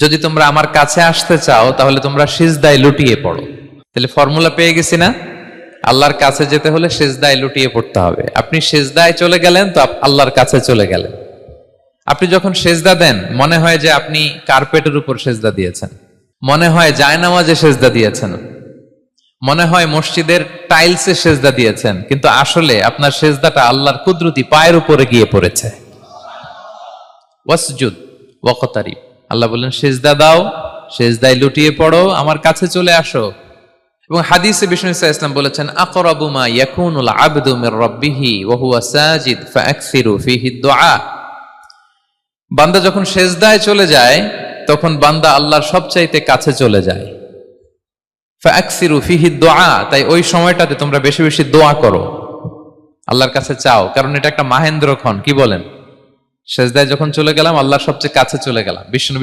যদি তোমরা আমার কাছে আসতে চাও তাহলে তোমরা সিজদায় লুটিয়ে পড়ো। তাহলে ফর্মুলা পেয়ে গেছি না? আল্লাহর কাছে যেতে হলে সিজদায় লুটিয়ে পড়তে হবে। আপনি সিজদায় চলে গেলেন তো আল্লাহর কাছে চলে গেলেন। আপনি যখন সেজদা দেন মনে হয় যে আপনি কার্পেটের উপর সেজদা দিয়েছেন, মনে হয় জায়নামাজে সেজদা দিয়েছেন, মনে হয় মসজিদের টাইলসে সেজদা দিয়েছেন, কিন্তু আসলে আপনার সেজদাটা আল্লাহর কুদরতি পায়ের উপরে গিয়ে পড়েছে। ওয়াসজুদ ওয়াকতারিব, আল্লাহ বললেন সেজদা দাও, সেজদায় লুটিয়ে পড়ো, আমার কাছে চলে আসো। এবং হাদিসে বিষ্ণু সাল্লাল্লাহু আলাইহি ওয়াসাল্লাম বলেছেন, আকরাবু মা ইয়াকুনুল আবদু মির রাব্বিহি ওয়া হুয়া সাজিদ ফাআকসিরু ফীহি দুআ। বান্দা যখন সেজদায় চলে যায় তখন বান্দা আল্লাহর সবচাইতে কাছে চলে যায়। ফাআকসিরু ফীহি দুআ, তাই ওই সময়টাতে তোমরা বেশি বেশি দোয়া করো, আল্লাহর কাছে চাও, কারণ এটা একটা মাহেন্দ্রক্ষণ। কি বলেন? সেজদায় যখন চলে গেলাম আল্লাহর সবচেয়ে কাছে চলে গেলাম। বিষ্ণু